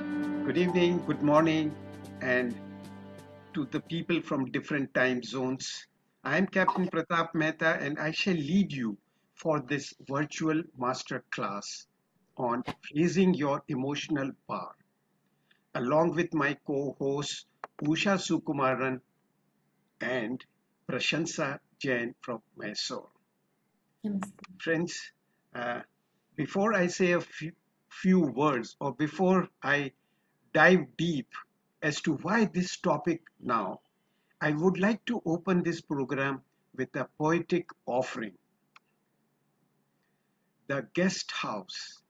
Good evening, good morning, and to the people from different time zones. I am Captain Pratap Mehta, and I shall lead you for this virtual master class on raising your emotional bar, along with my co-hosts Usha Sukumaran and Prashansa Jain from Mysore. Namaste. Friends, uh, before I say a few words or before I dive deep as to why this topic now, I would like to open this program with a poetic offering. The Guest House,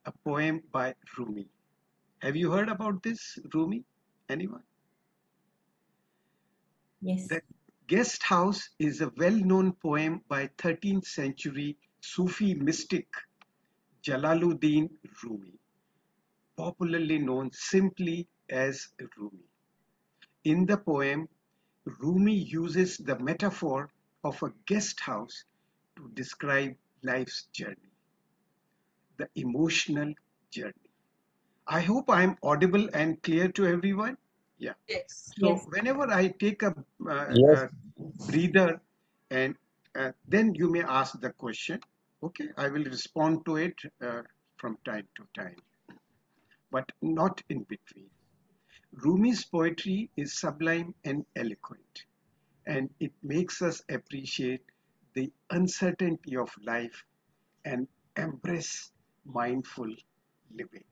a poem by Rumi. Have you heard about this, Rumi? Anyone? Yes. The Guest House is a well known poem by 13th century Sufi mystic Jalaluddin Rumi, popularly known simply as Rumi. In the poem, Rumi uses the metaphor of a guest house to describe life's journey, the emotional journey. I hope I'm audible and clear to everyone. Yeah. Yes. So Yes. whenever I take Yes, a breather, and then you may ask the question. Okay, I will respond to it from time to time, but not in between. Rumi's poetry is sublime and eloquent, and it makes us appreciate the uncertainty of life and embrace mindful living.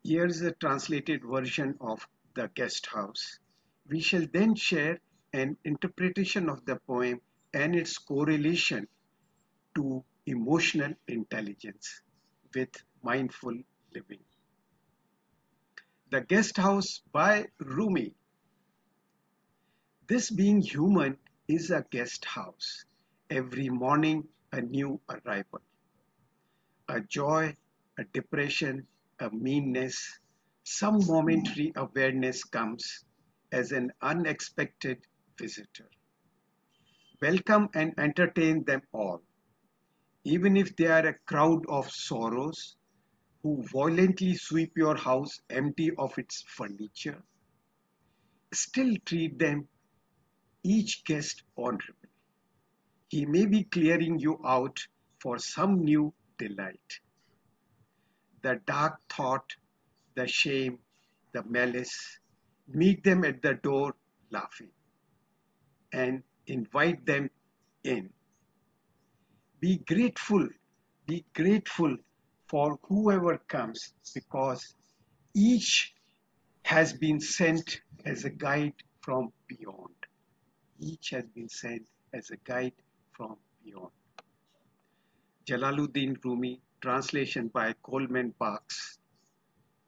Here's a translated version of The Guest House. We shall then share an interpretation of the poem and its correlation to emotional intelligence with mindful living. The Guest House by Rumi. This being human is a guest house. Every morning, a new arrival. A joy, a depression, a meanness, some momentary awareness comes as an unexpected visitor. Welcome and entertain them all, even if they are a crowd of sorrows who violently sweep your house empty of its furniture. Still treat them, each guest honorably. He may be clearing you out for some new delight. The dark thought, the shame, the malice, meet them at the door laughing and invite them in. Be grateful, be grateful for whoever comes because each has been sent as a guide from beyond. Each has been sent as a guide from beyond. Jalaluddin Rumi, translation by Coleman Barks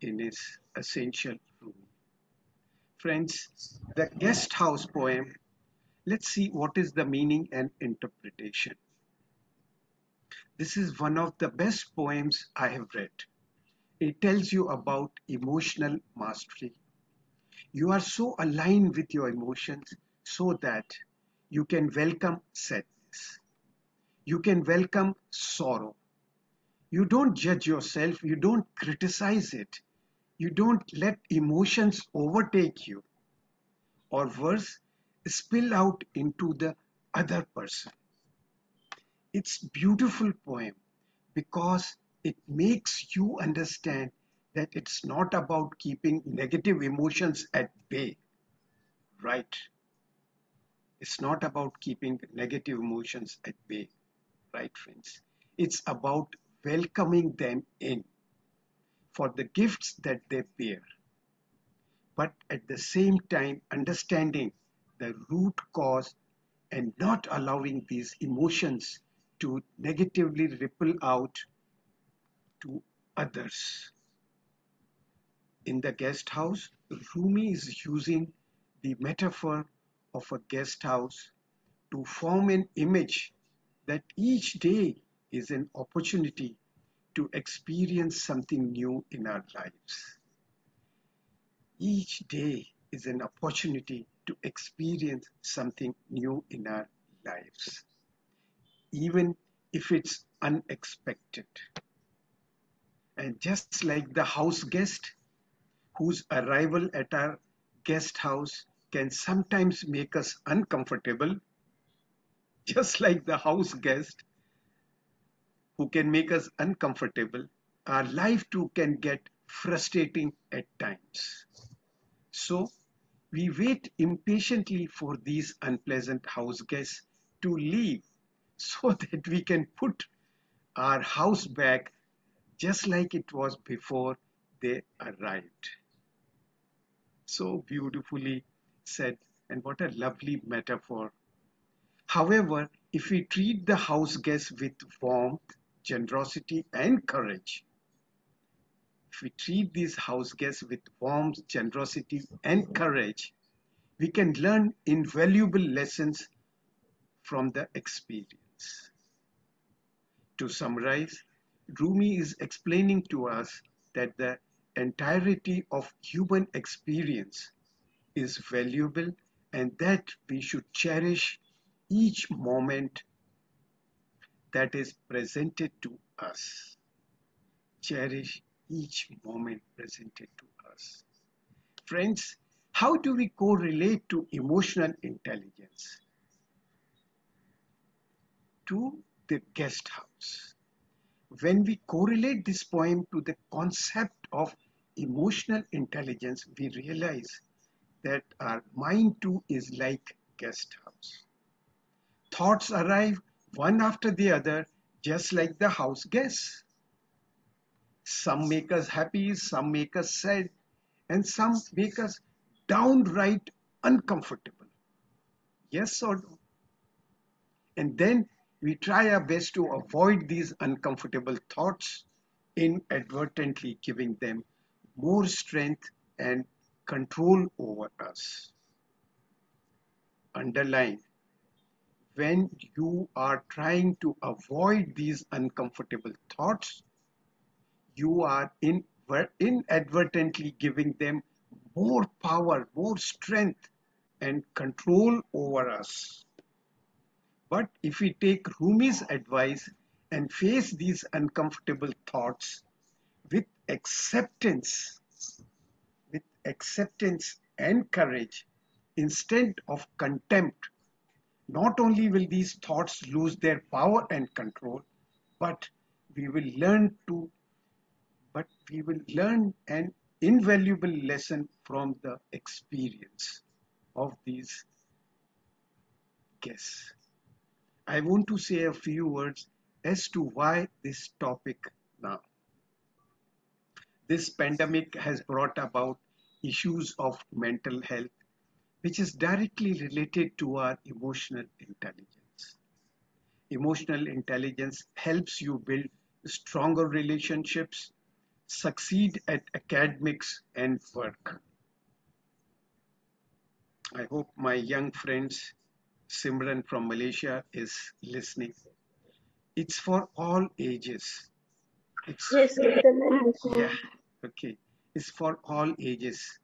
in his Essential Rumi. Friends, the guest house poem, let's see what is the meaning and interpretation. This is one of the best poems I have read. It tells you about emotional mastery. You are so aligned with your emotions so that you can welcome sadness. You can welcome sorrow. You don't judge yourself, you don't criticize it, you don't let emotions overtake you, or worse, spill out into the other person. It's beautiful poem because it makes you understand that it's not about keeping negative emotions at bay, right? It's not about keeping negative emotions at bay, right, friends? It's about welcoming them in for the gifts that they bear, but at the same time understanding the root cause and not allowing these emotions to negatively ripple out to others. In the guest house, Rumi is using the metaphor of a guest house to form an image that each day is an opportunity to experience something new in our lives. Each day is an opportunity to experience something new in our lives, even if it's unexpected. And just like the house guest, whose arrival at our guest house can sometimes make us uncomfortable, just like the house guest who can make us uncomfortable, our life too can get frustrating at times. So we wait impatiently for these unpleasant house guests to leave so that we can put our house back just like it was before they arrived. So beautifully said, and what a lovely metaphor. However, if we treat the house guests with warmth, generosity, and courage, if we treat these house guests with warmth, generosity, and courage, we can learn invaluable lessons from the experience. To summarize, Rumi is explaining to us that the entirety of human experience is valuable and that we should cherish each moment that is presented to us. Cherish each moment presented to us. Friends, how do we correlate to emotional intelligence? To the guest house. When we correlate this poem to the concept of emotional intelligence, we realize that our mind too is like guest house. Thoughts arrive one after the other, just like the house guests. Some make us happy, some make us sad, and some make us downright uncomfortable. Yes or no? And then we try our best to avoid these uncomfortable thoughts, inadvertently giving them more strength and control over us. Underline, when you are trying to avoid these uncomfortable thoughts, you are inadvertently giving them more power, more strength, and control over us. But if we take Rumi's advice and face these uncomfortable thoughts with acceptance, with acceptance and courage instead of contempt, not only will these thoughts lose their power and control, but we will learn to but we will learn an invaluable lesson from the experience of these guests. I want to say a few words as to why this topic now. This pandemic has brought about issues of mental health, which is directly related to our emotional intelligence. Emotional intelligence helps you build stronger relationships, succeed at academics and work. I hope my young friends Simran from Malaysia is listening. It's for all ages. It's Yes, Ketan, I'm yeah, listening. okay. It's for all ages,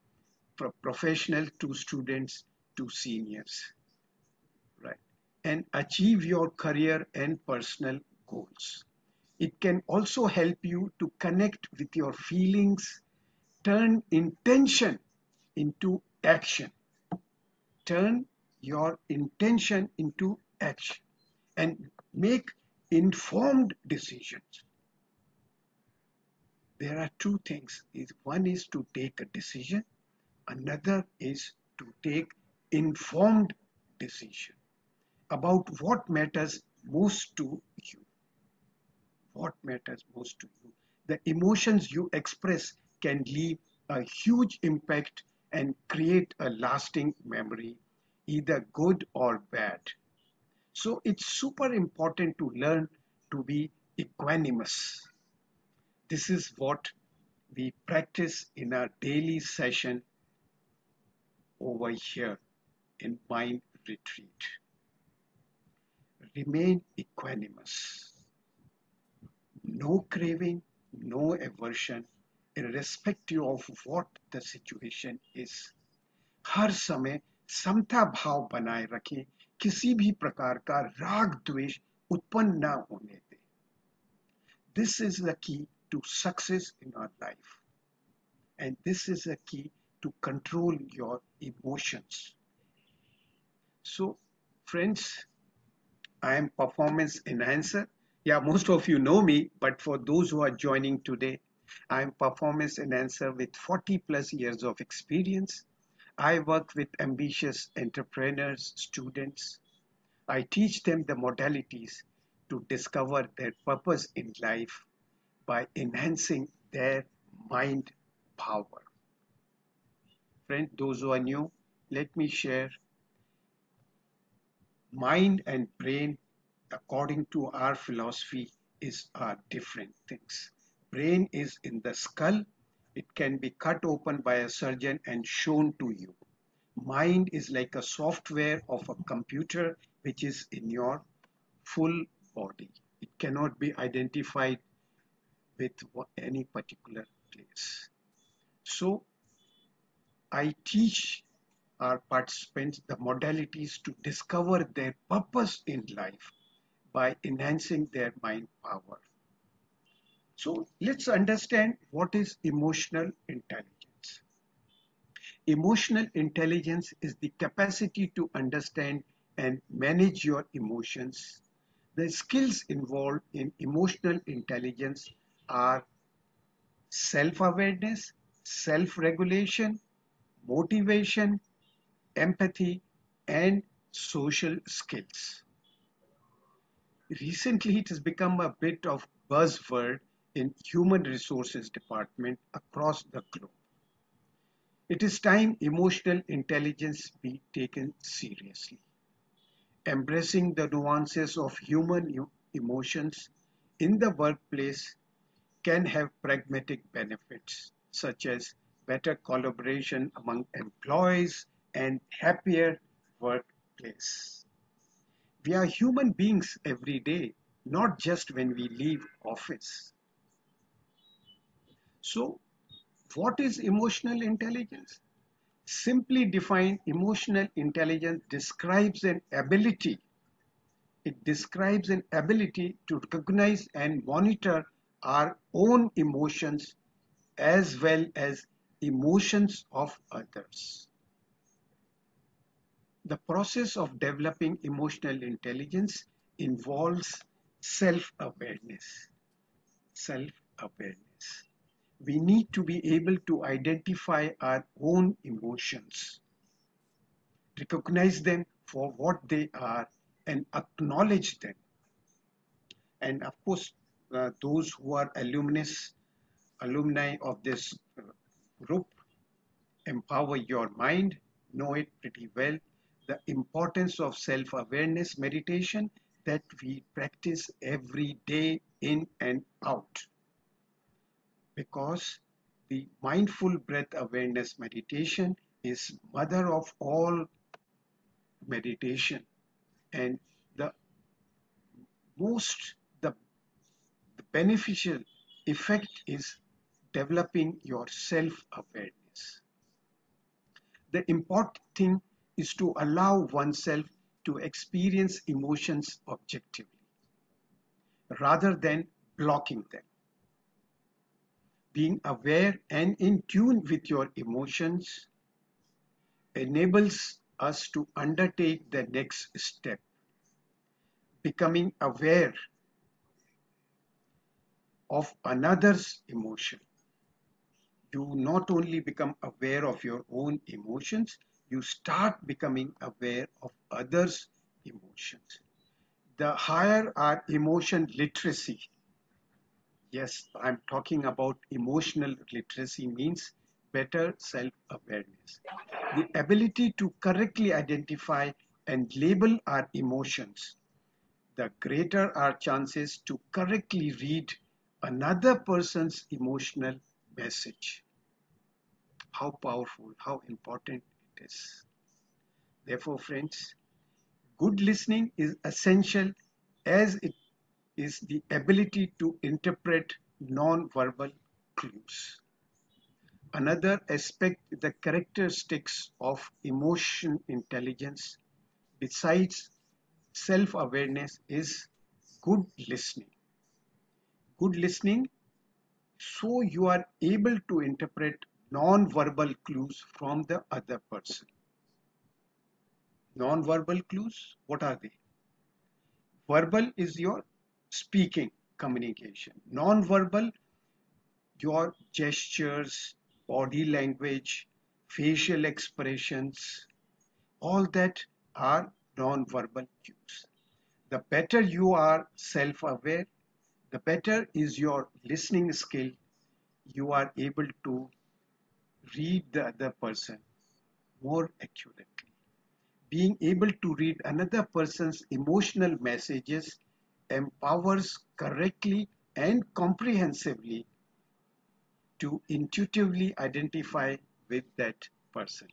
from professional to students to seniors, right? And achieve your career and personal goals. It can also help you to connect with your feelings, turn intention into action, turn your intention into action, and make informed decisions. There are two things. One is to take a decision, another is to take informed decision about what matters most to you. What matters most to you. The emotions you express can leave a huge impact and create a lasting memory, either good or bad. So it's super important to learn to be equanimous. This is what we practice in our daily session over here in Mind Retreat. Remain equanimous. No craving, no aversion, irrespective of what the situation is. हर समय समता भाव बनाए रखें, किसी भी प्रकार का राग द्वेष उत्पन्न न होने दें. This is the key to success in our life. And this is a key to control your emotions. So, friends, I am performance enhancer. Yeah, most of you know me, but for those who are joining today, I am performance enhancer with 40 plus years of experience. I work with ambitious entrepreneurs, students. I teach them the modalities to discover their purpose in life by enhancing their mind power. Friends, those who are new, let me share mind and brain, according to our philosophy, are different things. Brain is in the skull. It can be cut open by a surgeon and shown to you. Mind is like a software of a computer which is in your full body. It cannot be identified with any particular place. So I teach our participants the modalities to discover their purpose in life by enhancing their mind power. So let's understand what is emotional intelligence. Emotional intelligence is the capacity to understand and manage your emotions. The skills involved in emotional intelligence are self-awareness, self-regulation, motivation, empathy, and social skills. Recently, it has become a bit of buzzword in human resources department across the globe. It is time emotional intelligence be taken seriously. Embracing the nuances of human emotions in the workplace can have pragmatic benefits, such as better collaboration among employees and happier workplace. We are human beings every day, not just when we leave office. So, what is emotional intelligence? Simply defined, emotional intelligence describes an ability. It describes an ability to recognize and monitor our own emotions as well as emotions of others. The process of developing emotional intelligence involves self-awareness. Self-awareness. We need to be able to identify our own emotions, recognize them for what they are, and acknowledge them. And of course, those who are alumni of this group, Empower Your Mind, know it pretty well. The importance of self awareness meditation that we practice every day in and out. Because the mindful breath awareness meditation is mother of all meditation, and the most the beneficial effect is developing your self awareness. The important thing is to allow oneself to experience emotions objectively rather than blocking them. Being aware and in tune with your emotions enables us to undertake the next step, becoming aware of another's emotion. You not only become aware of your own emotions, you start becoming aware of others' emotions. The higher our emotion literacy, yes, I'm talking about emotional literacy, means better self awareness. The ability to correctly identify and label our emotions, the greater our chances to correctly read another person's emotional message. How powerful, how important it is. Therefore, friends, good listening is essential as it is the ability to interpret non-verbal clues. Another aspect, the characteristics of emotion intelligence, besides self-awareness, is good listening. Good listening so you are able to interpret non-verbal clues from the other person. Non-verbal clues, what are they? Verbal is your speaking communication. Non-verbal, your gestures, body language, facial expressions, all that are non-verbal cues. The better you are self-aware, the better is your listening skill. You are able to read the other person more accurately. Being able to read another person's emotional messages empowers correctly and comprehensively to intuitively identify with that person.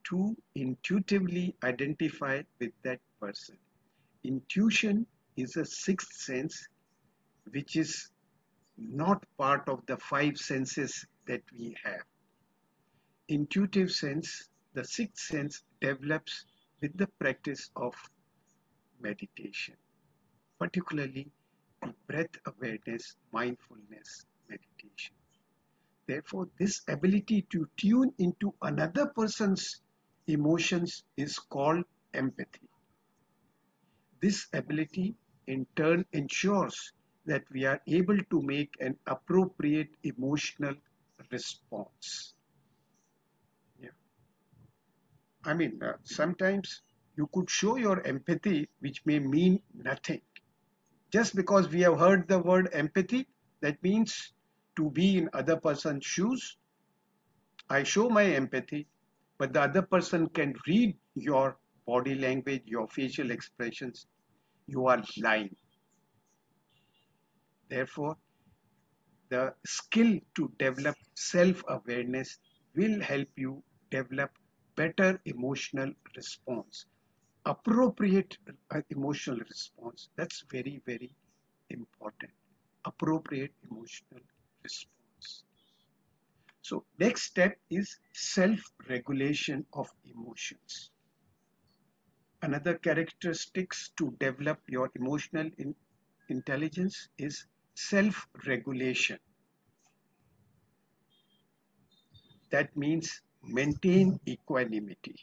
To intuitively identify with that person. Intuition is a sixth sense which is not part of the five senses that we have. Intuitive sense, the sixth sense, develops with the practice of meditation, particularly the breath awareness, mindfulness meditation. Therefore, this ability to tune into another person's emotions is called empathy. This ability in turn ensures that we are able to make an appropriate emotional response. Yeah. I mean, sometimes you could show your empathy, which may mean nothing. Just because we have heard the word empathy, that means to be in other person's shoes. I show my empathy, but the other person can read your body language, your facial expressions. You are lying. Therefore, the skill to develop self-awareness will help you develop better emotional response. Appropriate emotional response. That's very, very important. Appropriate emotional response. So next step is self-regulation of emotions. Another characteristics to develop your emotional intelligence is self-regulation. That means maintain equanimity.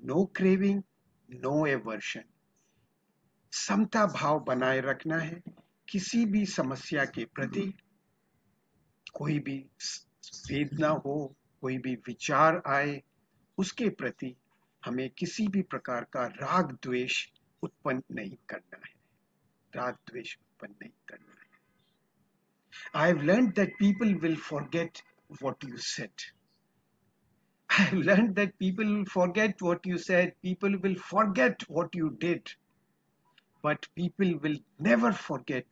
No craving, no aversion. समता भाव बनाए रखना है किसी भी समस्या के प्रति कोई भी वेदना हो कोई भी विचार आए उसके प्रति हमें किसी भी प्रकार का राग द्वेष उत्पन्न नहीं करना है राग द्वेष उत्पन्न नहीं करना है I've learned that people will forget what you said. I've learned that people will forget what you said, people will forget what you did, but people will never forget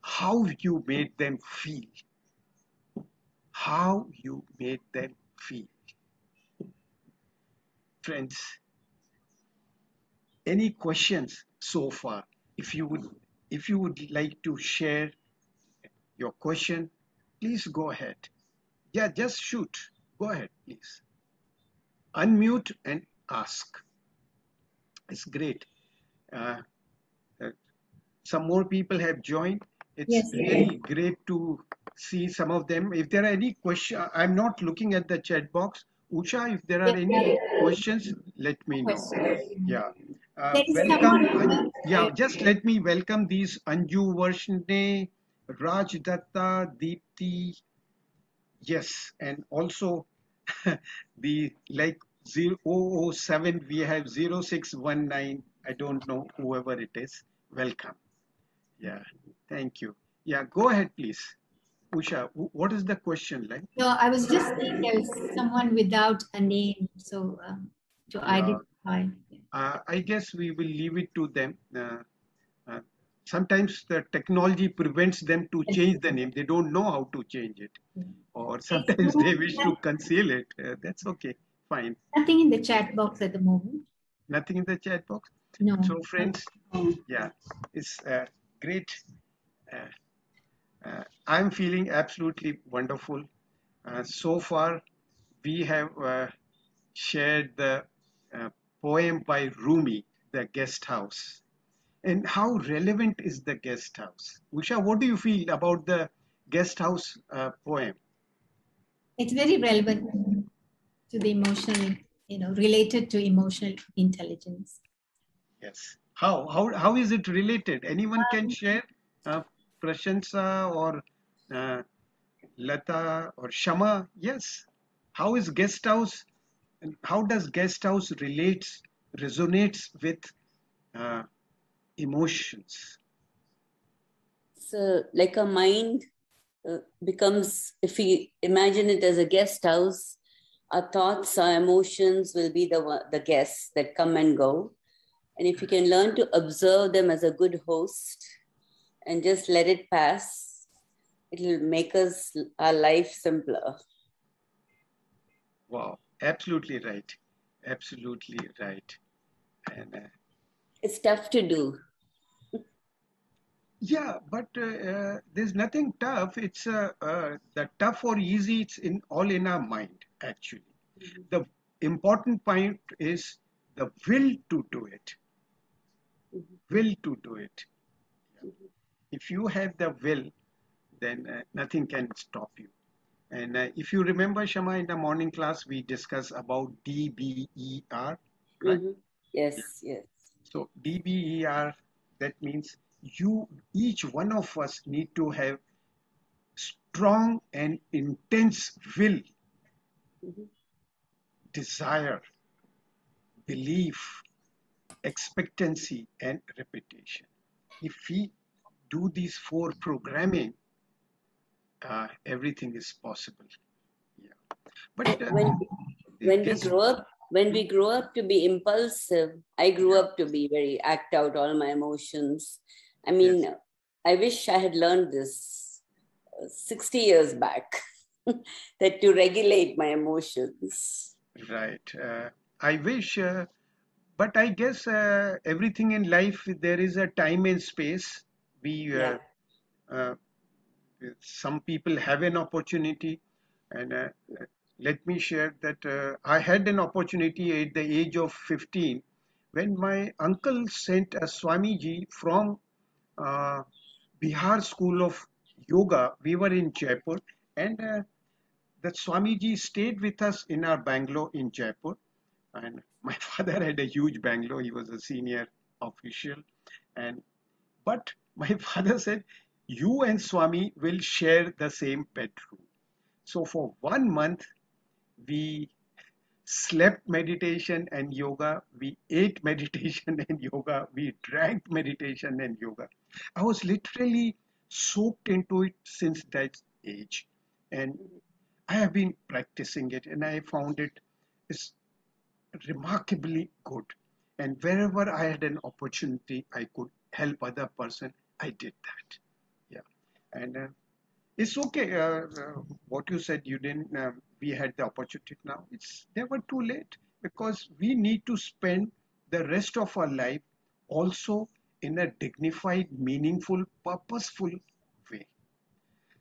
how you made them feel. How you made them feel. Friends, any questions so far? If you would like to share your question, please go ahead. Yeah, just shoot. Go ahead, please. Unmute and ask. It's great. Uh, uh, some more people have joined. It's Yes. really great to see some of them. If there are any questions, I'm not looking at the chat box. Usha, if there are any questions, let me know. Yeah. Welcome. Yeah, just let me welcome these Anju Varshne, Raj Datta, Deepti. Yes, and also the like 007, we have 0619. I don't know whoever it is. Welcome. Yeah, thank you. Yeah, go ahead, please. Usha, what is the question like? No, I was just saying there's someone without a name, so to identify. I guess we will leave it to them. Uh, Sometimes the technology prevents them to change the name. They don't know how to change it. Or sometimes they wish to conceal it. That's okay. Fine. Nothing in the chat box at the moment. Nothing in the chat box? No. So friends, yeah, it's great. I'm feeling absolutely wonderful. So far, we have shared the poem by Rumi, The Guest House. And how relevant is the guest house? Usha, what do you feel about the guest house poem? It's very relevant to the emotional, related to emotional intelligence. Yes. How is it related? Anyone can share? Uh, Prashansa or uh, Lata or Shama? Yes. How is guest house? And how does guest house resonates with uh, emotions? So, like a mind becomes, if we imagine it as a guest house, our thoughts, our emotions will be the guests that come and go. And if you can learn to observe them as a good host and just let it pass, it will make our life simpler. Wow, absolutely right. Absolutely right. And it's tough to do. yeah, but there's nothing tough. It's the tough or easy. It's in all in our mind. Actually, the important point is the will to do it. Will to do it. If you have the will, then nothing can stop you. And if you remember, Shama, in the morning class, we discussed about DBER, right? Mm-hmm. Yes, yes. So DBER, that means each one of us need to have strong and intense will, Mm-hmm. desire, belief, expectancy, and repetition. If we do these four programming, everything is possible. Yeah. But When we guess, grow up, to be impulsive, I grew yeah, up to be very act out all my emotions. I yes, mean, I wish I had learned this 60 years back, that to regulate my emotions. right. I wish, but I guess everything in life there is a time and space. We Yeah. uh, some people have an opportunity, and let me share that I had an opportunity at the age of 15 when my uncle sent a Swamiji from uh, Bihar School of Yoga. We were in Jaipur, and that Swamiji stayed with us in our Bangalore in Jaipur. And my father had a huge Bangalore. He was a senior official, and but my father said, "You and Swami will share the same bedroom." So for 1 month, we slept meditation and yoga. We ate meditation and yoga. We drank meditation and yoga. I was literally soaked into it since that age. And I have been practicing it and I found it is remarkably good. And wherever I had an opportunity, I could help other person. I did that. Yeah. And it's okay. What you said, you didn't. We had the opportunity now. It's never too late because we need to spend the rest of our life also in a dignified, meaningful, purposeful way.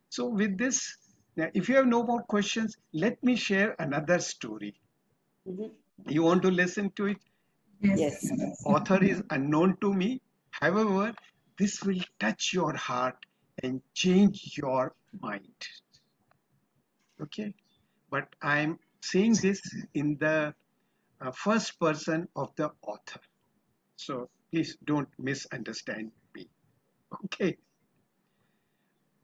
So with this, now, if you have no more questions, let me share another story. Mm-hmm. You want to listen to it? Yes. Author is unknown to me. However, this will touch your heart and change your mind. Okay, but I'm saying this in the first person of the author, so please don't misunderstand me. Okay,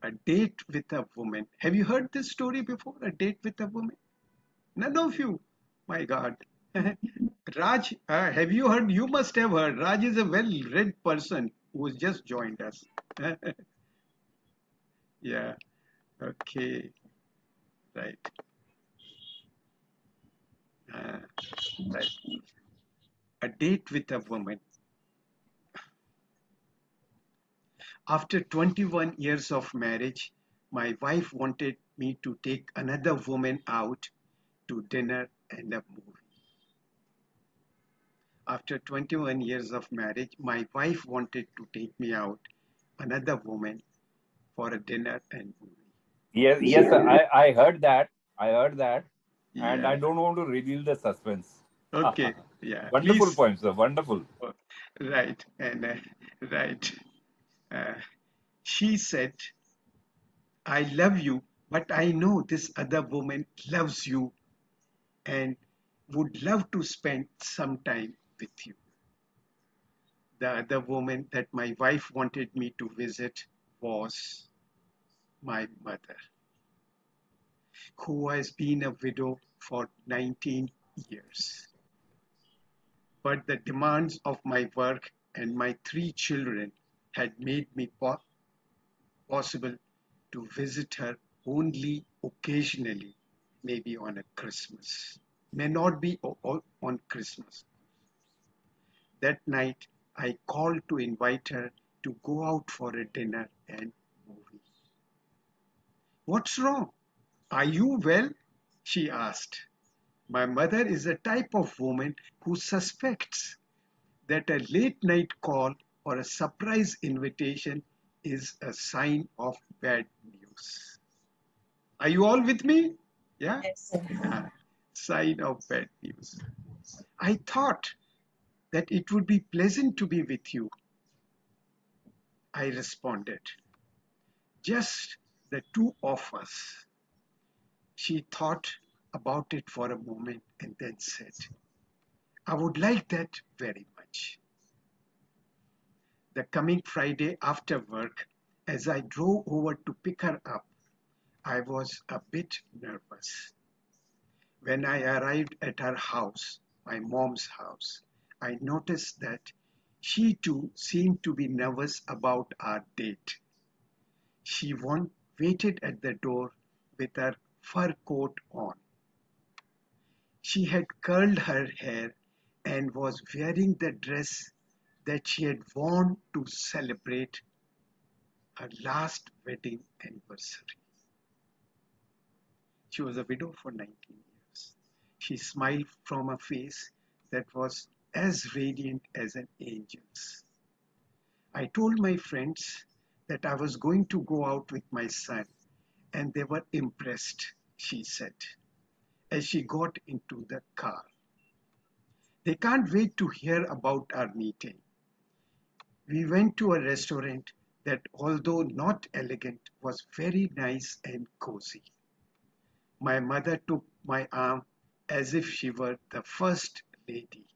a date with a woman. Have you heard this story before? A date with a woman? None of you. My God. Raj, have you heard? You must have heard. Raj is a well-read person who's just joined us. Yeah. Okay. Right. Uh, right. A date with a woman. After 21 years of marriage, my wife wanted me to take another woman out to dinner and a movie. After 21 years of marriage, my wife wanted to take me out another woman for a dinner and movie. Yes, yes, sir. I heard that. I heard that. And Yeah. I don't want to reveal the suspense. Okay. Yeah. Wonderful Please. poem, sir. Wonderful. Right. And right. Uh, she said, I love you, but I know this other woman loves you and would love to spend some time with you. The other woman that my wife wanted me to visit was my mother, who has been a widow for 19 years. But the demands of my work and my three children had made me possible to visit her only occasionally, maybe on a Christmas. May not be on Christmas. That night, I called to invite her to go out for a dinner and movie. What's wrong? Are you well? She asked. My mother is a type of woman who suspects that a late night call or a surprise invitation is a sign of bad news. Are you all with me? Yeah? Yes, sir. Sign of bad news. I thought that it would be pleasant to be with you, I responded. Just the two of us. She thought about it for a moment and then said, I would like that very much. The coming Friday after work, as I drove over to pick her up, I was a bit nervous. When I arrived at her house, my mom's house, I noticed that she too seemed to be nervous about our date. She waited at the door with her fur coat on. She had curled her hair and was wearing the dress that she had worn to celebrate her last wedding anniversary. She was a widow for 19 years. She smiled from a face that was as radiant as an angel's. I told my friends that I was going to go out with my son, and they were impressed, she said, as she got into the car. They can't wait to hear about our meeting. We went to a restaurant that, although not elegant, was very nice and cozy. My mother took my arm as if she were the first lady.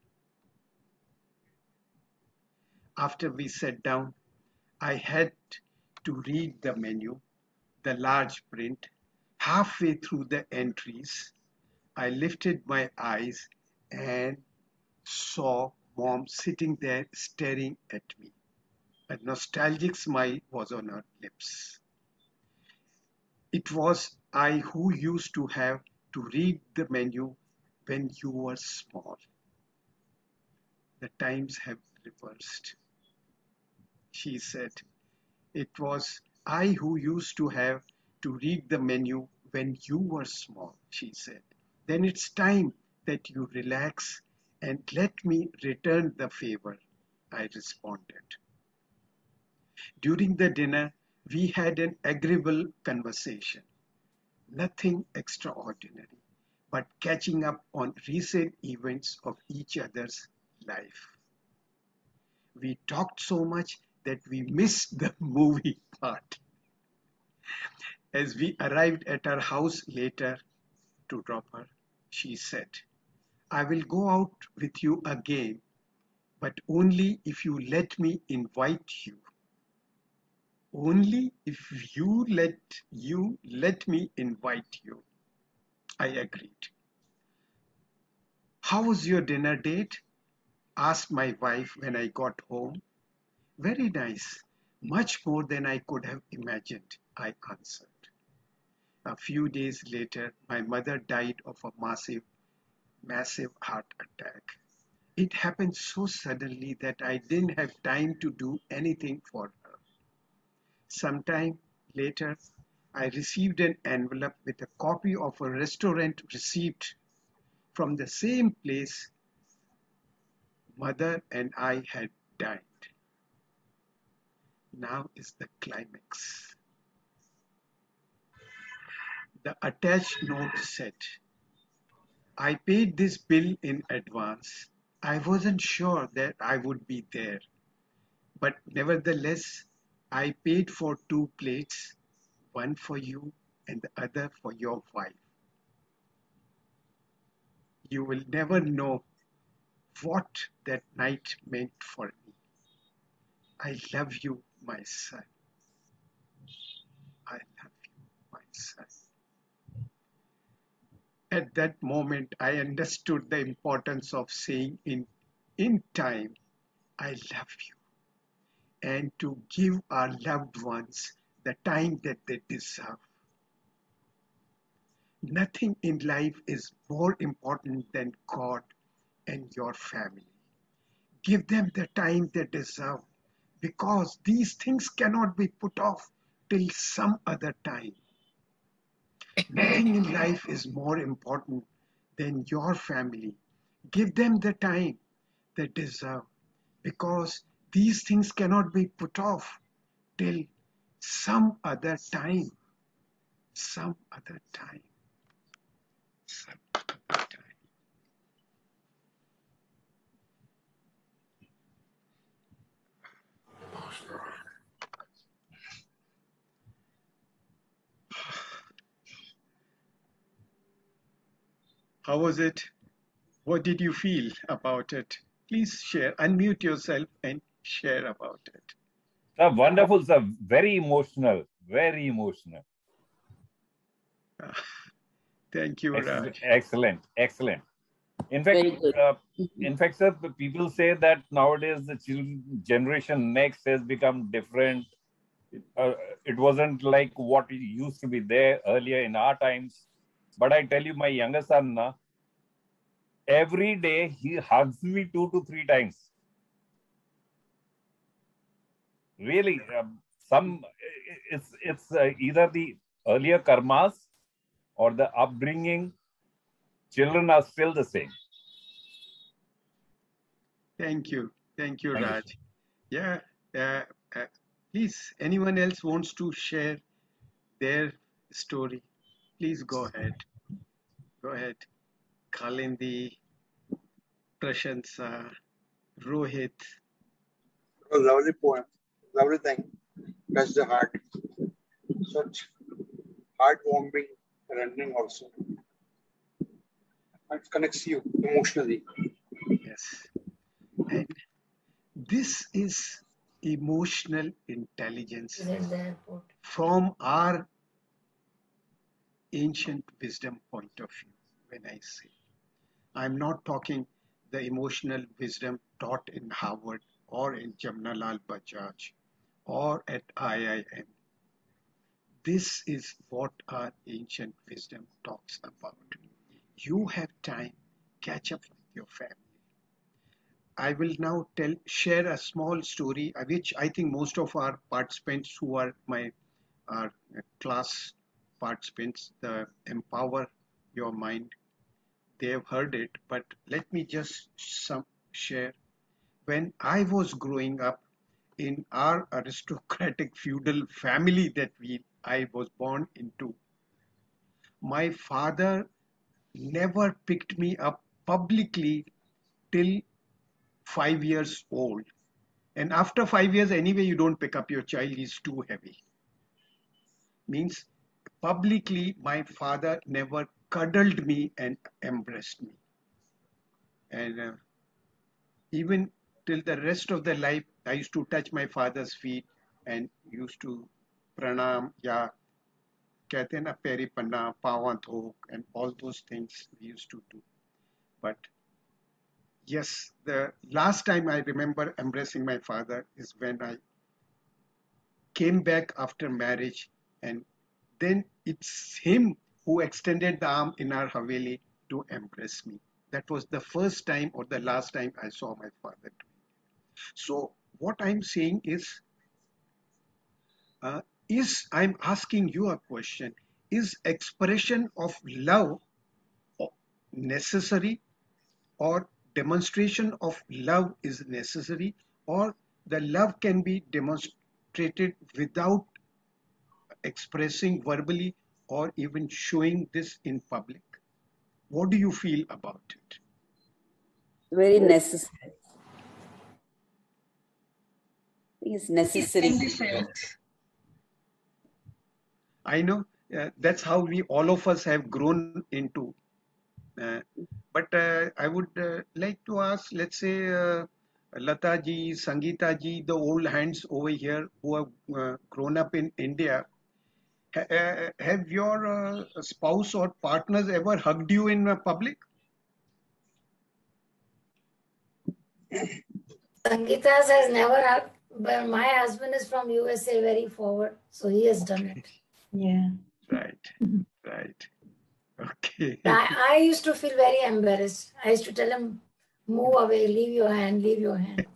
After we sat down, I had to read the menu, the large print. Halfway through the entries, I lifted my eyes and saw Mom sitting there staring at me. A nostalgic smile was on her lips. It was I who used to have to read the menu when you were small. The times have reversed, she said. It was I who used to have to read the menu when you were small, she said. Then it's time that you relax and let me return the favor, I responded. During the dinner, we had an agreeable conversation. Nothing extraordinary, but catching up on recent events of each other's life. We talked so much that we missed the movie part. As we arrived at her house later to drop her, she said, I will go out with you again, but only if you let me invite you. Only if you let me invite you. I agreed. How was your dinner date? Asked my wife when I got home. Very nice. Much more than I could have imagined, I answered. A few days later, my mother died of a massive heart attack. It happened so suddenly that I didn't have time to do anything for her. Sometime later, I received an envelope with a copy of a restaurant receipt from the same place Mother and I had dined. Now is the climax. The attached note said, I paid this bill in advance I wasn't sure that I would be there, but nevertheless, I paid for 2 plates, one for you and the other for your wife. You will never know what that night meant for me. I love you, my son. I love you, my son. At that moment, I understood the importance of saying in time, I love you, and to give our loved ones the time that they deserve. Nothing in life is more important than God and your family. Give them the time they deserve, because these things cannot be put off till some other time. Nothing in life is more important than your family. Give them the time they deserve, because these things cannot be put off till some other time. Some other time. Some other time. How was it? What did you feel about it? Please share. Unmute yourself and share about it. Sir, wonderful, sir. Very emotional. Very emotional. Thank you, Raj. Excellent. Excellent. In fact, Very good. sir, the people say that nowadays the generation next has become different. It wasn't like what used to be there earlier in our times. But I tell you, my younger son, every day he hugs me 2 to 3 times. Really, it's either the earlier karmas or the upbringing. Children are still the same. Thank you, Thank Raj. Yeah, please, anyone else wants to share their story? Please go ahead. Go ahead. Kalindi, Prashansa, Rohit. A lovely poem, lovely thing, touched the heart. Such heartwarming rendering also. It connects you emotionally. Yes. And this is emotional intelligence from our ancient wisdom point of view. When I say, I'm not talking the emotional wisdom taught in Harvard or in Jamnalal Bajaj or at IIM. This is what our ancient wisdom talks about. You have time, catch up with your family. I will now share a small story, which I think most of our participants who are our class participants, the Empower Your Mind, they have heard it, but let me just share. When I was growing up in our aristocratic feudal family that I was born into, my father never picked me up publicly till 5 years old. And after 5 years, anyway, you don't pick up your child, he's too heavy. Means publicly, my father never cuddled me and embraced me. And even till the rest of the life, I used to touch my father's feet and used to pranam, ya कहते हैं ना peri Panna Pawa Dhok and all those things we used to do. But yes, the last time I remember embracing my father is when I came back after marriage, and then it's him who extended the arm in our Haveli to embrace me. That was the first time or the last time I saw my father. So what I'm saying is I'm asking you a question. Is expression of love necessary, or demonstration of love is necessary, or the love can be demonstrated without expressing verbally or even showing this in public? What do you feel about it? Very necessary. I think it's necessary. I know that's how we all of us have grown into. Uh, but I would like to ask, let's say, Lata ji, Sangeeta ji, the old hands over here who have grown up in India. Have your spouse or partners ever hugged you in public? Sangeeta's has never hugged, but my husband is from USA, very forward, so he has done it. Yeah. Right, right. Okay. I used to feel very embarrassed. I used to tell him, move away, leave your hand, leave your hand.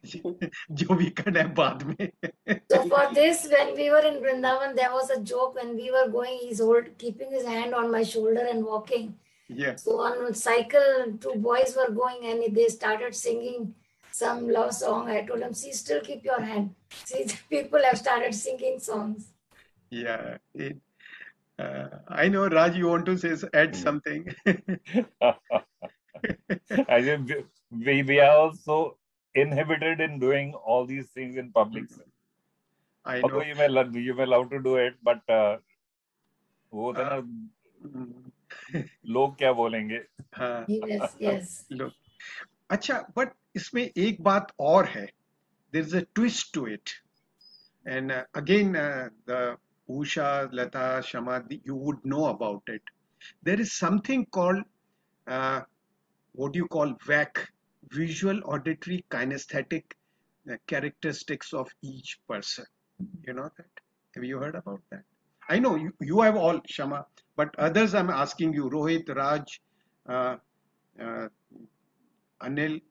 जो भी करना है बाद में. So for this, when we were in Vrindavan, there was a joke when we were going, he's keeping his hand on my shoulder and walking. Yeah. So on cycle, two boys were going and they started singing some love song. I told them, see, still keep your hand. See, people have started singing songs. Yeah. I know, Raj, you want to add something. I think we are also inhibited in doing all these things in public. I know. Although you may love to do it, but वो होता है ना, लोग क्या बोलेंगे? Yes, yes. Look. अच्छा, but इसमें एक बात और है. There's a twist to it. And again, the Usha, Lata, Shama, you would know about it. There is something called, what do you call VAC, visual, auditory, kinesthetic characteristics of each person. You know that? Have you heard about that? I know you have all, Shama, but others I'm asking you, Rohit, Raj, Anil,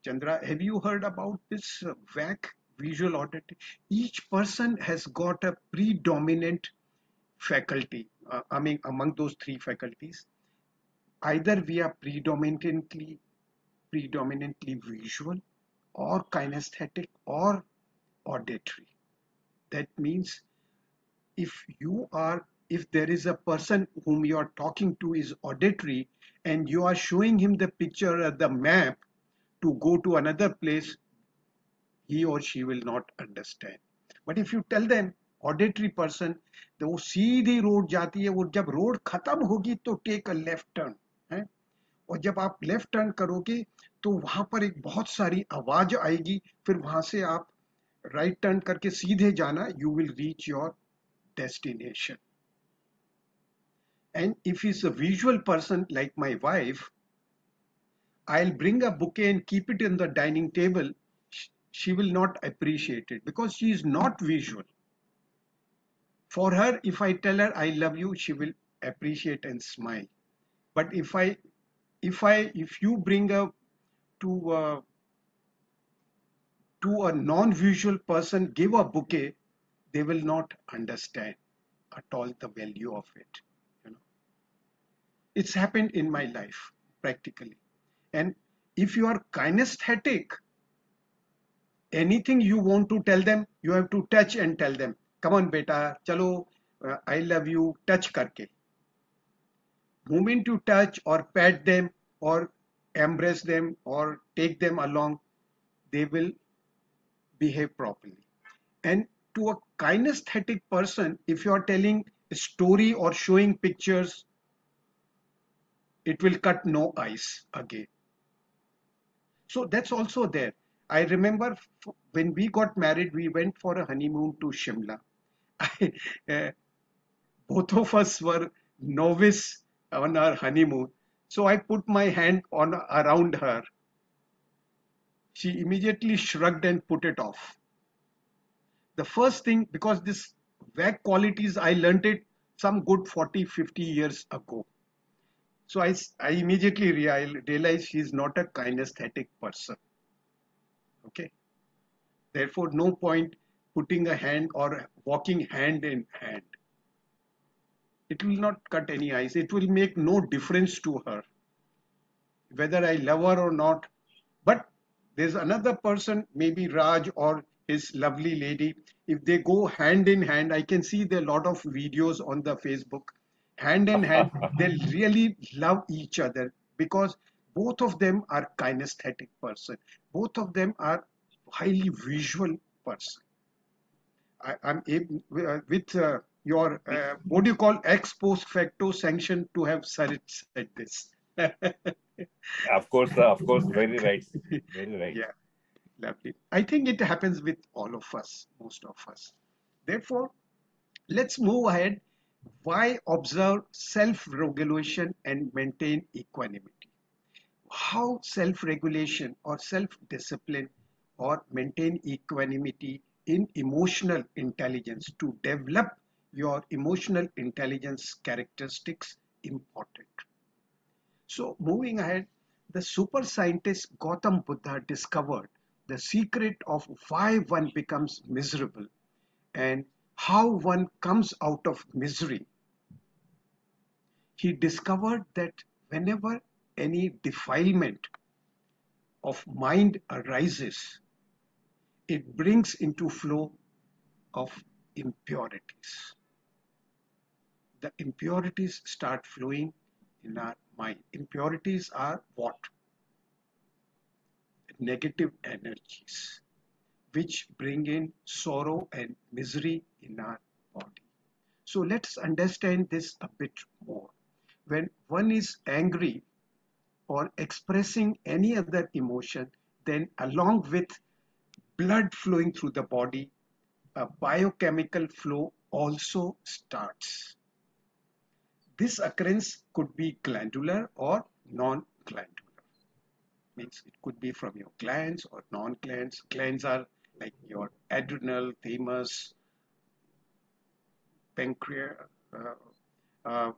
Chandra, have you heard about this VAC, visual auditory? Each person has got a predominant faculty. I mean, among those three faculties, either we are predominantly visual, or kinesthetic, or auditory. That means if there is a person whom you are talking to is auditory and you are showing him the picture, the map to go to another place, he or she will not understand. But if you tell them auditory person, तो वो सीधी road जाती है, वो जब road खत्म होगी तो take a left turn है, और जब आप लेफ्ट टर्न करोगे तो वहां पर एक बहुत सारी आवाज आएगी, फिर वहां से आप राइट टर्न करके सीधे जाना, you will reach your destination. And if he's a visual person like my wife, I'll bring a bouquet and keep it in the dining table. She will not appreciate it because she is not visual. For her, if I tell her I love you, she will appreciate and smile. But if you bring to a non-visual person, give a bouquet, they will not understand at all the value of it. You know, it's happened in my life practically. And if you are kinesthetic, anything you want to tell them, you have to touch and tell them, come on beta, chalo, I love you, touch karke. Moment you touch or pat them or embrace them or take them along, they will behave properly. And to a kinesthetic person, if you are telling a story or showing pictures, it will cut no ice again. So that's also there. I remember when we got married, we went for a honeymoon to Shimla. Both of us were novice on our honeymoon. So I put my hand around her. She immediately shrugged and put it off. The first thing, because this VAC qualities, I learned it some good 40, 50 years ago. So I immediately realized she's not a kinesthetic person. Okay. Therefore, no point putting a hand or walking hand in hand. It will not cut any ice. It will make no difference to her, whether I love her or not. But there's another person, maybe Raj or his lovely lady, if they go hand in hand, I can see there are a lot of videos on the Facebook, hand in hand, they really love each other because Both of them are kinesthetic person. Both of them are highly visual person. I'm able, with your, what do you call, ex post facto sanction to have said this. Of course, very right, very right. Yeah, lovely. I think it happens with all of us, most of us. Therefore, let's move ahead. Why observe self-regulation and maintain equanimity? How self-regulation or self-discipline or maintain equanimity in emotional intelligence, to develop your emotional intelligence characteristics, important. So moving ahead, the super scientist Gautam Buddha discovered the secret of why one becomes miserable and how one comes out of misery. He discovered that whenever any defilement of mind arises, it brings into flow of impurities. The impurities start flowing in our mind. Impurities are what? Negative energies, which bring in sorrow and misery in our body. So let's understand this a bit more. When one is angry or expressing any other emotion, then along with blood flowing through the body, a biochemical flow also starts. This occurrence could be glandular or non-glandular. Means it could be from your glands or non-glands. Glands are like your adrenal, thymus, pancreas, uh, uh,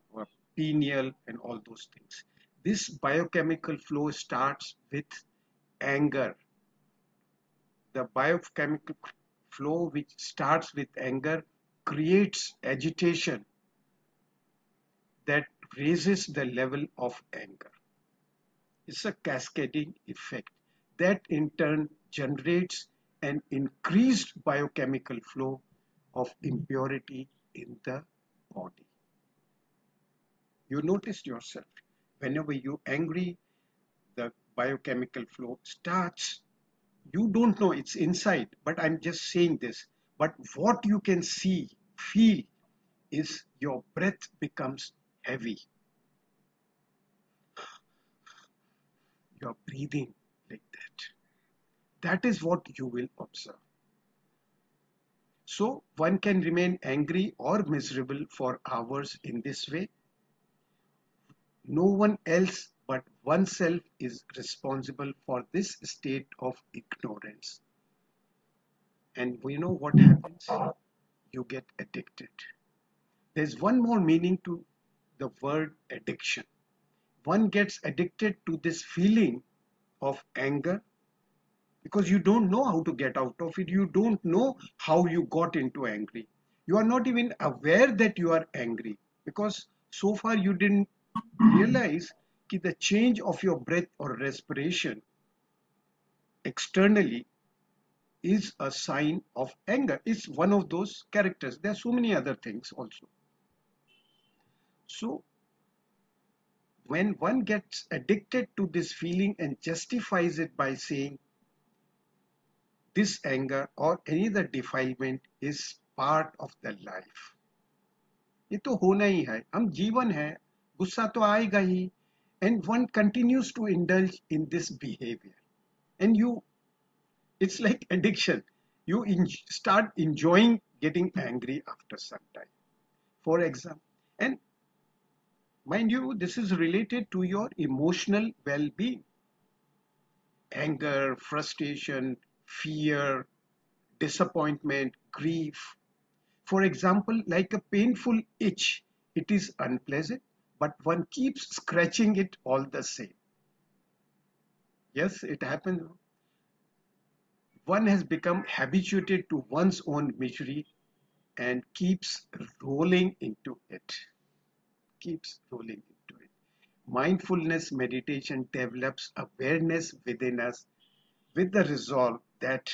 pineal, and all those things. This biochemical flow starts with anger. The biochemical flow which starts with anger creates agitation that raises the level of anger. It's a cascading effect that in turn generates an increased biochemical flow of impurity in the body. You noticed yourself, whenever you're angry, the biochemical flow starts. You don't know it's inside, but I'm just saying this. But what you can see, feel, is your breath becomes heavy. You're breathing like that. That is what you will observe. So one can remain angry or miserable for hours in this way. No one else but oneself is responsible for this state of ignorance. And we know what happens? You get addicted. There's one more meaning to the word addiction. One gets addicted to this feeling of anger because you don't know how to get out of it. You don't know how you got into angry. You are not even aware that you are angry because so far you didn't realize that the change of your breath or respiration externally is a sign of anger. It's one of those characters. There are so many other things also. So when one gets addicted to this feeling and justifies it by saying this anger or any other defilement is part of the life, ये तो होना ही है, हम जीवन है, गुस्सा तो आएगा ही, and one continues to indulge in this behavior, and it's like addiction. You start enjoying getting angry after some time. For example, and mind you, this is related to your emotional well-being. Anger, frustration, fear, disappointment, grief. For example, like a painful itch, it is unpleasant, but one keeps scratching it all the same. Yes, it happens. One has become habituated to one's own misery and keeps rolling into it. Keeps rolling into it. Mindfulness meditation develops awareness within us with the resolve that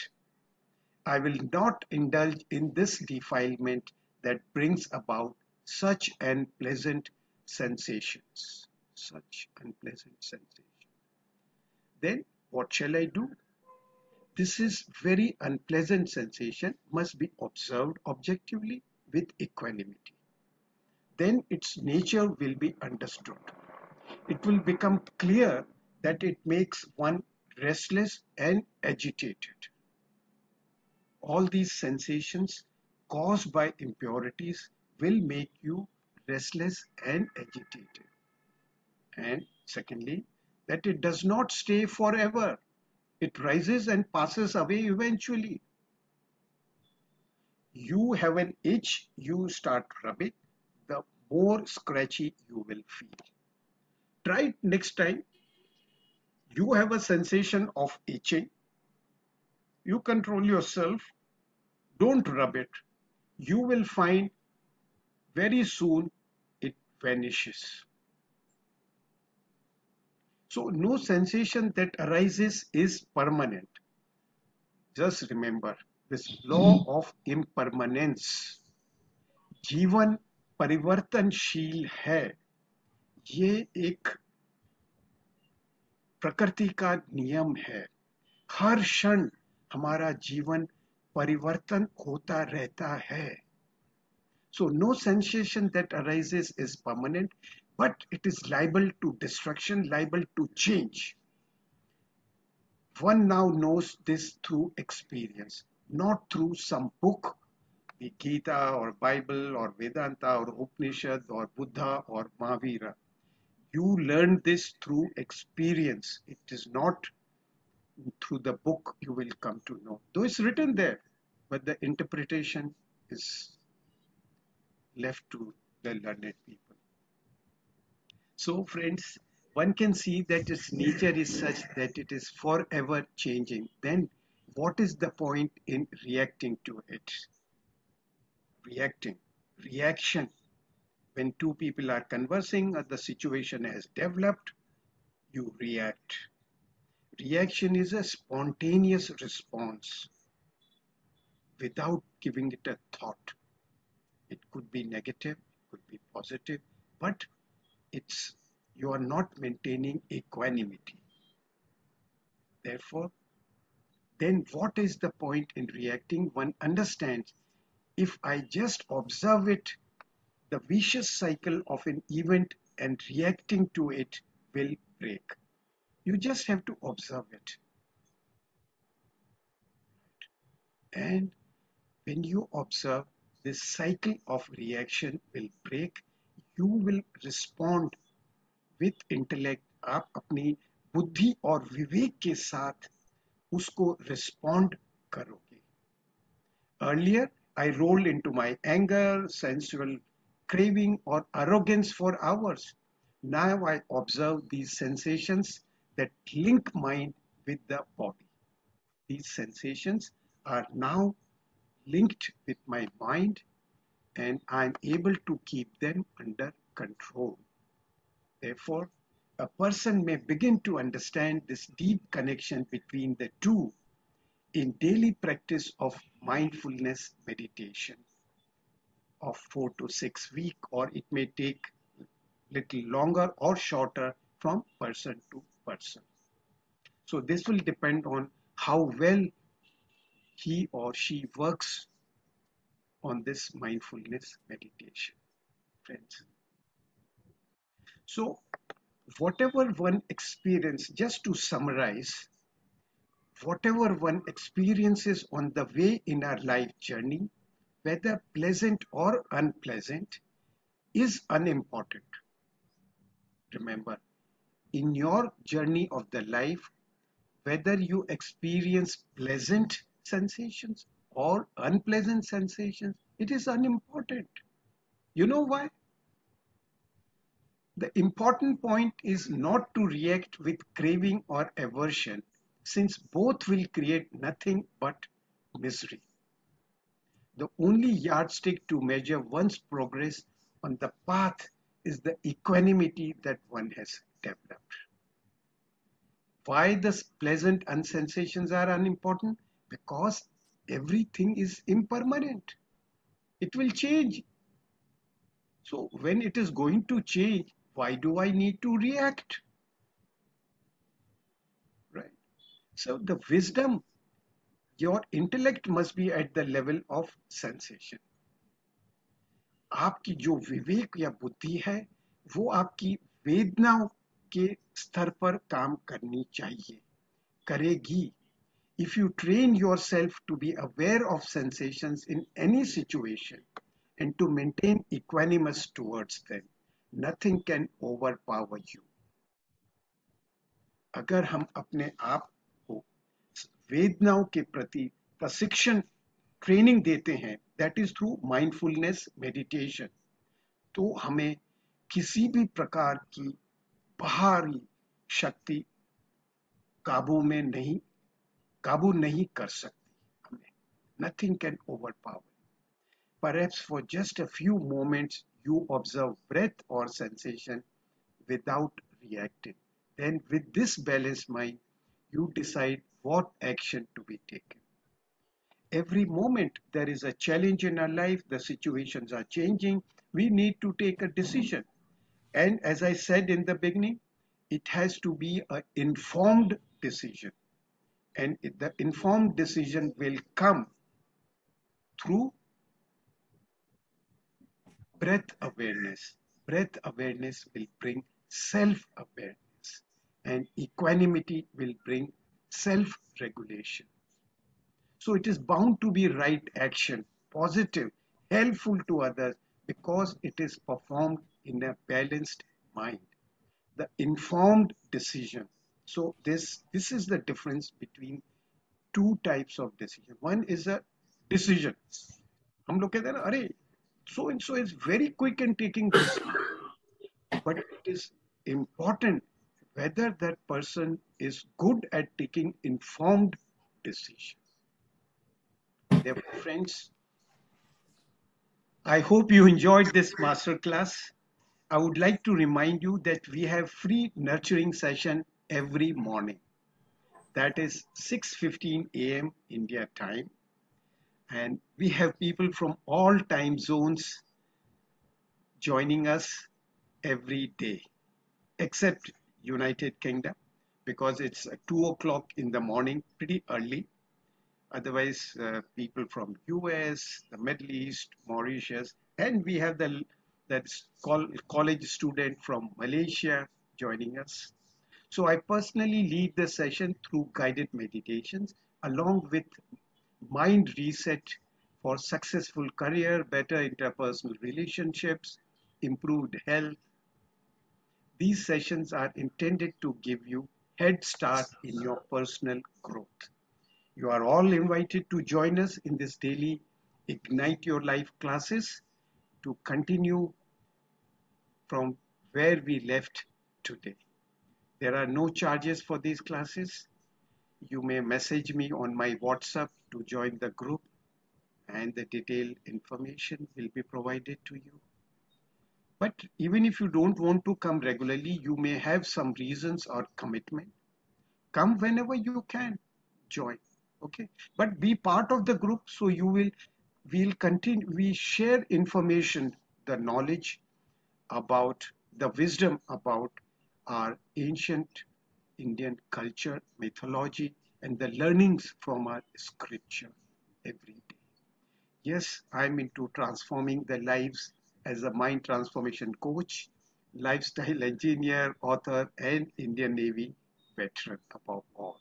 I will not indulge in this defilement that brings about such unpleasant sensations. Such unpleasant sensations. Then what shall I do? This is very unpleasant sensation must be observed objectively with equanimity. Then its nature will be understood. It will become clear that it makes one restless and agitated. All these sensations caused by impurities will make you restless and agitated. And secondly, that it does not stay forever. It rises and passes away eventually. You have an itch, you start rubbing, the more scratchy you will feel. Try it next time. You have a sensation of itching. You control yourself. Don't rub it. You will find very soon it vanishes. So no sensation that arises is permanent. Just remember this law of impermanence. जीवन परिवर्तनशील है. ये एक प्रकृति का नियम है. हर क्षण हमारा जीवन परिवर्तन होता रहता है. So no sensation that arises is permanent, but it is liable to destruction, liable to change. One now knows this through experience, not through some book, the Gita or Bible or Vedanta or Upanishad or Buddha or Mahavira. You learn this through experience. It is not through the book you will come to know. Though it's written there, but the interpretation is left to the learned people. So friends, one can see that its nature is such that it is forever changing. Then what is the point in reacting to it? Reaction. When two people are conversing or the situation has developed, you react. Reaction is a spontaneous response without giving it a thought. It could be negative, it could be positive, but you are not maintaining equanimity. Therefore, then what is the point in reacting? One understands if I just observe it, the vicious cycle of an event and reacting to it will break. You just have to observe it. And when you observe, this cycle of reaction will break. You will respond with intellect. आप अपनी बुद्धि और विवेक के साथ उसको respond करोगे. Earlier, I rolled into my anger, sensual craving or arrogance for hours. Now I observe these sensations that link mind with the body. These sensations are now linked with my mind and I'm able to keep them under control. Therefore, a person may begin to understand this deep connection between the two in daily practice of mindfulness meditation of 4 to 6 weeks, or it may take little longer or shorter from person to person. So this will depend on how well he or she works on this mindfulness meditation, friends. So whatever one experience, just to summarize, whatever one experiences on the way in our life journey, whether pleasant or unpleasant, is unimportant. Remember, in your journey of the life, whether you experience pleasant sensations or unpleasant sensations, it is unimportant. You know why? The important point is not to react with craving or aversion, since both will create nothing but misery. The only yardstick to measure one's progress on the path is the equanimity that one has developed. Why the pleasant sensations are unimportant? Because everything is impermanent. It will change. So when it is going to change, why do I need to react? So the wisdom, your intellect must be at the level of sensation. आपकी जो विवेक या बुद्धि है वो आपकी वेदनाओं के स्तर पर काम करनी चाहिए, करेगी. If you train yourself to be aware of sensations in any situation and to maintain equanimous towards them, nothing can overpower you. अगर हम अपने आप को वेदनाओं के प्रति प्रशिक्षण ट्रेनिंग देते हैं, that is through mindfulness meditation, तो हमें किसी भी प्रकार की बाहरी शक्ति काबू नहीं कर सकती हमें. Nothing can overpower. Perhaps for just a few moments you observe breath or sensation without reacting. Then with this balanced mind, you decide what action to be taken. Every moment there is a challenge in our life, the situations are changing, we need to take a decision. And as I said in the beginning, it has to be an informed decision. And the informed decision will come through breath awareness. Breath awareness will bring self-awareness, and equanimity will bring self-regulation. So it is bound to be right action, positive, helpful to others, because it is performed in a balanced mind. The informed decision. So this is the difference between two types of decision. One is a decision. हम लोग कहते हैं ना, अरे so and so is very quick in taking decision, but it is important whether that person is good at taking informed decision. Therefore, friends, I hope you enjoyed this masterclass. I would like to remind you that we have free nurturing session every morning. That is 6:15 a.m. India time. And we have people from all time zones joining us every day, except United Kingdom, because it's 2 o'clock in the morning, pretty early. Otherwise, people from US, the Middle East, Mauritius, and we have that college student from Malaysia joining us. So I personally lead the session through guided meditations along with mind reset for successful career, better interpersonal relationships, improved health. These sessions are intended to give you head start in your personal growth. You are all invited to join us in this daily Ignite Your Life classes to continue from where we left today. There are no charges for these classes. You may message me on my WhatsApp to join the group, and the detailed information will be provided to you. But even if you don't want to come regularly, you may have some reasons or commitment. Come whenever you can, join. Okay, but be part of the group, so we'll continue, we share information, the knowledge about the wisdom about our ancient Indian culture, mythology, and the learnings from our scripture every day. Yes, I'm into transforming the lives as a mind transformation coach, lifestyle engineer, author, and Indian Navy veteran above all.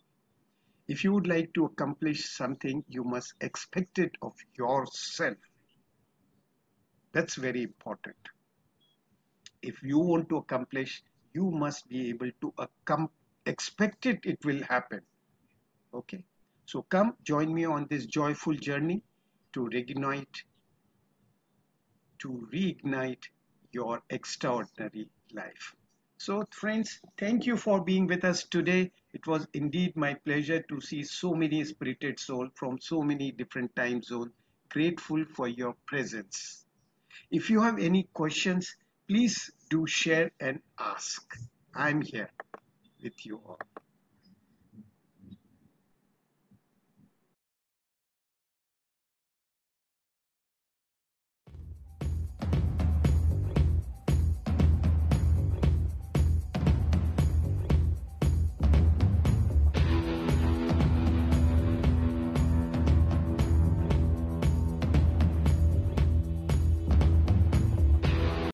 If you would like to accomplish something, you must expect it of yourself. That's very important. If you want to accomplish, you must be able to expect it, it will happen. Okay? So come join me on this joyful journey to reignite your extraordinary life. So friends, thank you for being with us today. It was indeed my pleasure to see so many spirited souls from so many different time zones. Grateful for your presence. If you have any questions, please do share and ask. I'm here with you all.